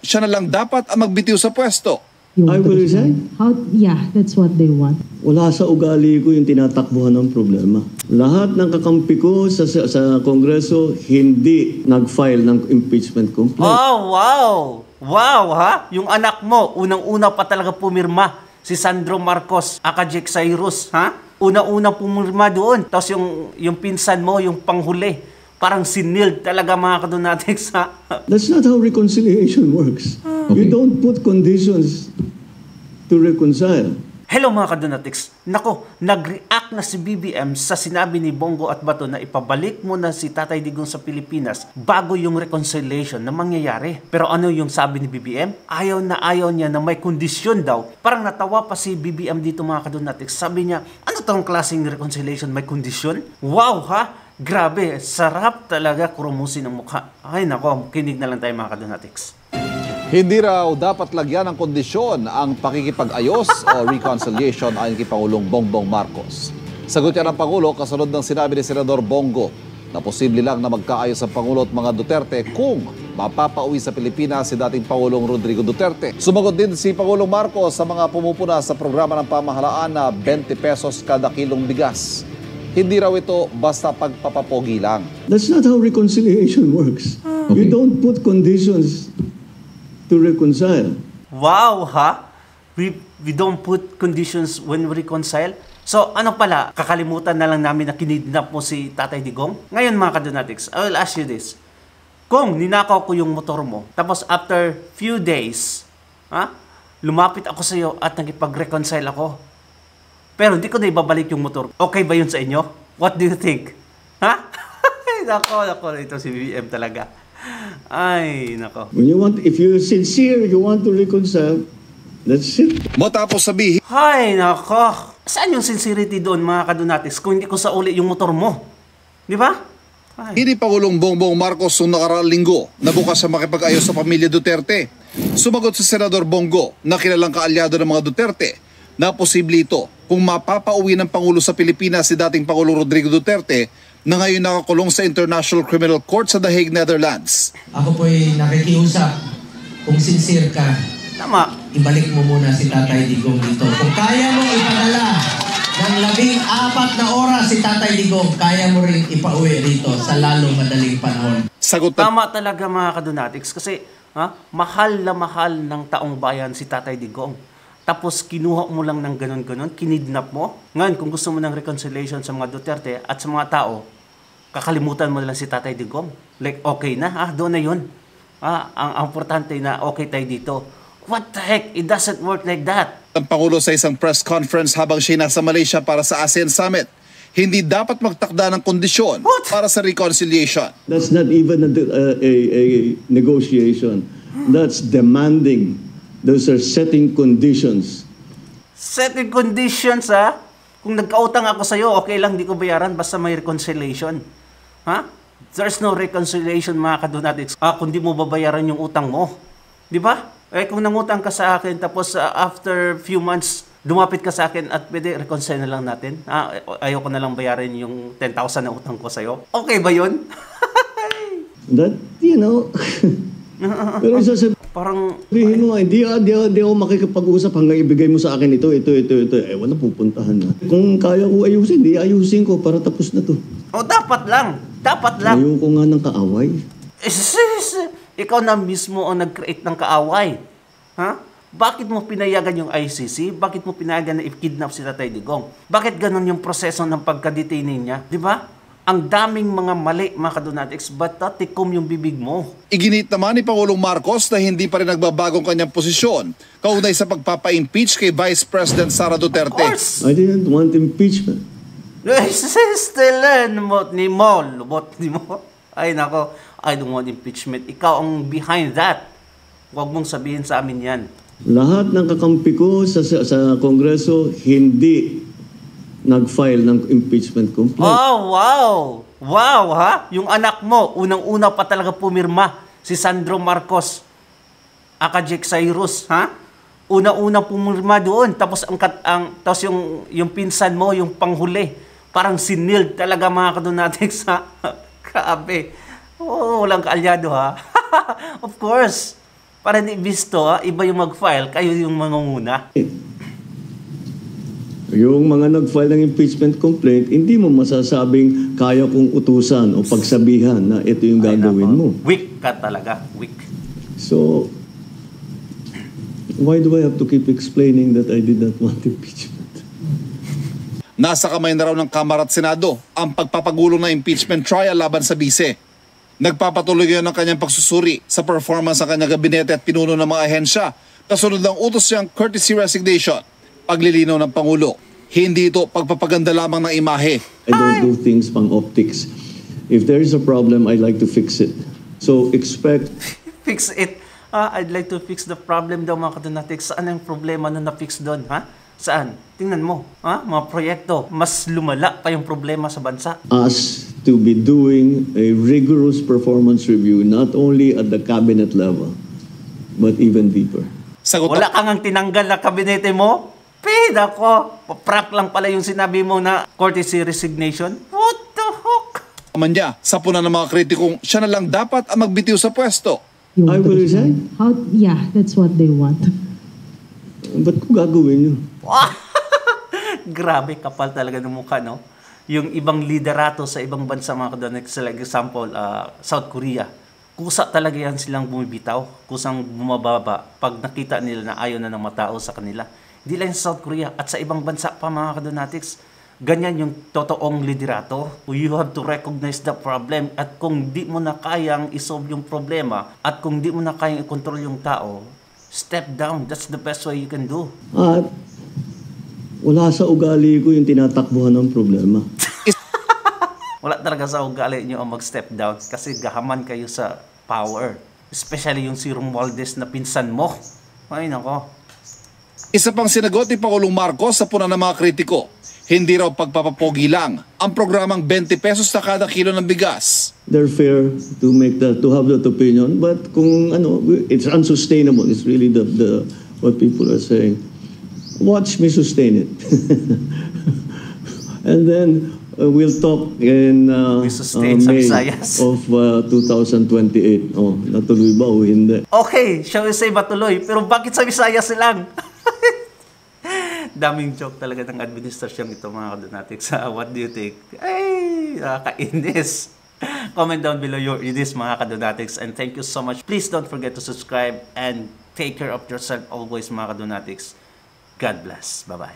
siya na lang dapat ang magbitiw sa pwesto. I will resign? Yeah, that's what they want. Wala sa ugali ko yung tinatakbuhan ng problema. Lahat ng kakampi ko sa Kongreso hindi nag-file ng impeachment complaint. Oh, wow! Wow, ha? Yung anak mo, unang-una pa talaga pumirma. Si Sandro Marcos, aka Jake Cyrus, ha? Una-una pumirma doon. Tapos yung pinsan mo, yung panghuli. Parang siniled talaga mga kadonatics, ha? That's not how reconciliation works. You don't put conditions to reconcile. Hello mga kadonatics. Nako, nag-react na si BBM sa sinabi ni Bongo at Bato na ipabalik mo na si Tatay Digong sa Pilipinas bago yung reconciliation na mangyayari. Pero ano yung sabi ni BBM? Ayaw niya na may kondisyon daw. Parang natawa pa si BBM dito mga kadonatics. Sabi niya, ano tong klaseng reconciliation may kondisyon? Wow ha? Grabe, sarap talaga kurumusin ang mukha. Ay nako, kinig na lang tayo mga kadonatics. Hindi raw dapat lagyan ng kondisyon ang pakikipag-ayos o reconciliation ayon kay Pangulong Bongbong Marcos. Sagot yan ng Pangulo kasunod ng sinabi ni Senador Bongo na posible lang na magkaayos ang Pangulo at mga Duterte kung mapapauwi sa Pilipinas si dating Pangulong Rodrigo Duterte. Sumagot din si Pangulong Marcos sa mga pumupuna sa programa ng pamahalaan na 20 pesos kada kilong bigas. Hindi raw ito basta pagpapapogi lang. That's not how reconciliation works. You don't put conditions to reconcile. Wow, ha? We don't put conditions when we reconcile? So, ano pala? Kakalimutan na lang namin na kinidnap mo si Tatay Digong? Ngayon, mga kadonatics, I will ask you this. Kung ninakaw ko yung motor mo, tapos after few days, lumapit ako sa iyo at nagipag-reconcile ako, pero hindi ko na ibabalik yung motor, okay ba yun sa inyo? What do you think? Ha? Nako, ito si BBM talaga. Ay, nako. If you're sincere, you want to reconcile, that's it. Matapos sabihin, ay, nako. Saan yung sincerity doon mga kadonatics kung hindi ko sa uli yung motor mo? Di ba? Hindi Pangulong Bongbong Marcos noong nakaraang linggo na bukas sa makipag-ayos sa pamilya Duterte. Sumagot sa Senador Bongo na kilalang kaalyado ng mga Duterte na posible ito kung mapapauwi ng Pangulo sa Pilipinas si dating Pangulong Rodrigo Duterte na ngayon nakakulong sa International Criminal Court sa The Hague, Netherlands. Ako po'y nakikiusap, kung sincere ka, tama, ibalik mo muna si Tatay Digong dito. Kung kaya mo ipadala ng 14 na oras si Tatay Digong, kaya mo rin ipauwi dito sa lalong madaling panahon. Sagot tama talaga mga kadonatics kasi mahal na mahal ng taong bayan si Tatay Digong. Tapos kinuha mo lang ng ganon-ganon, kinidnap mo. Ngayon, kung gusto mo ng reconciliation sa mga Duterte at sa mga tao, kakalimutan mo lang si Tatay Digong. Like, okay na, doon na yun. Ang importante na okay tayo dito. What the heck? It doesn't work like that. Ang Pangulo sa isang press conference habang siya nasa Malaysia para sa ASEAN Summit, hindi dapat magtakda ng kondisyon para sa reconciliation. That's not even a negotiation. That's demanding. Those are setting conditions. Setting conditions, ha? Kung nagkautang ako sa'yo, okay lang, di ko bayaran, basta may reconciliation. Ha? There's no reconciliation, mga kadonatics. Kung di mo babayaran yung utang mo. Di ba? Kung nangutang ka sa akin, tapos after few months, lumapit ka sa akin at pwede reconcile na lang natin. Ayoko na lang bayaran yung 10,000 na utang ko sa'yo. Okay ba yun? That, pero parang sabihin mo, hindi ako makikipag-usap hanggang ibigay mo sa akin ito. Wala pupuntahan na. Kung kaya ko ayusin, di ayusin ko para tapos na to. Dapat lang. Dapat lang. Ayoko nga ng kaaway. Ikaw na mismo ang nag-create ng kaaway. Ha? Bakit mo pinayagan yung ICC? Bakit mo pinayagan na i-kidnap si Tatay Digong? Bakit ganun yung proseso ng pagka-detainee niya? Di ba? Ang daming mga mali, mga kadonatics, ba't tikom yung bibig mo? Iginit naman ni Pangulong Marcos na hindi pa rin nagbabagong kanyang posisyon kaugnay sa pagpapa-impeach kay Vice President Sara Duterte. Of course! I didn't want impeachment. Still, lubot ni mo. Ay nako, I don't want impeachment. Ikaw ang behind that. Huwag mong sabihin sa amin yan. Lahat ng kakampi ko sa Kongreso hindi nag-file ng impeachment complaint. Oh, wow! Wow, ha? Yung anak mo, unang-una pa talaga pumirma. Si Sandro Marcos, aka Jake Cyrus, ha? Una-una pumirma doon. Tapos tapos yung pinsan mo, yung panghuli, parang siniled talaga mga kadonatics, ha? Grabe. Walang kaalyado, ha? Of course. Para hindi bisto, iba yung mag-file, kayo yung mangunguna. Yung mga nag-file ng impeachment complaint, hindi mo masasabing kaya kong utusan o pagsabihan na ito yung Ay, gagawin nako. mo. Weak ka talaga. Weak. So, why do I have to keep explaining that I did not want impeachment? Nasa kamay na raw ng Kamara at Senado ang pagpapagulo ng impeachment trial laban sa bise. Nagpapatuloy ngayon ang kanyang pagsusuri sa performance ng kanyang gabinete at pinuno ng mga ahensya kasunod ng utos niyang courtesy resignation. Paglilinaw ng Pangulo, hindi ito pagpapaganda lamang ng imahe. I don't do things pang optics. If there is a problem, I like to fix it. So expect Fix it. I'd like to fix the problem daw mga kadonatics. Saan ang problema na na-fix doon? Saan? Tingnan mo. Mga proyekto. Mas lumala pa yung problema sa bansa. us to be doing a rigorous performance review, not only at the cabinet level, but even deeper. Sagot Wala kang ang tinanggal na kabinete mo? Pida ko. Paprak lang pala yung sinabi mo na courtesy resignation. What the heck? naman niya sa puna ng mga kritikong siya na lang dapat ang magbitiw sa pwesto. You I want to will resign? How? Yeah, that's what they want. Ba't ko gagawin yun? Grabe, kapal talaga ng mukha, no? Yung ibang liderato sa ibang bansa, mga kadonatics, like example, South Korea, kusa talaga yan silang bumibitaw, kusang bumababa pag nakita nila na ayaw na ng matao sa kanila. Hindi lang sa South Korea at sa ibang bansa pa, mga kadonatics, ganyan yung totoong liderato. You have to recognize the problem at kung di mo na kayang isolve yung problema at kung di mo na kayang i-control yung tao, step down. That's the best way you can do. At wala sa ugali ko yung tinatakbuhan ng problema. Wala talaga sa ugali nyo ang mag-step down kasi gahaman kayo sa power. Especially yung si Romualdez na pinsan mo. Ay nako. Isa pang sinagot ni Pangulong Marcos sa puna ng mga kritiko, hindi raw pagpapapogi lang ang programang 20 pesos na kada kilo ng bigas. They're fair to have that opinion, but kung it's unsustainable. It's really the what people are saying. Watch me sustain it. And then we'll talk in We sustain sa May Visayas. of 2028. Oh, natuloy ba o hindi? Okay, shall we say matuloy? Pero bakit sa Visayas lang? Daming joke talaga ng administrasyon ito, mga kadonatics. What do you think? Ay, nakakainis. Comment down below your ideas, mga kadonatics. And thank you so much. Please don't forget to subscribe and take care of yourself always, mga kadonatics. God bless. Bye-bye.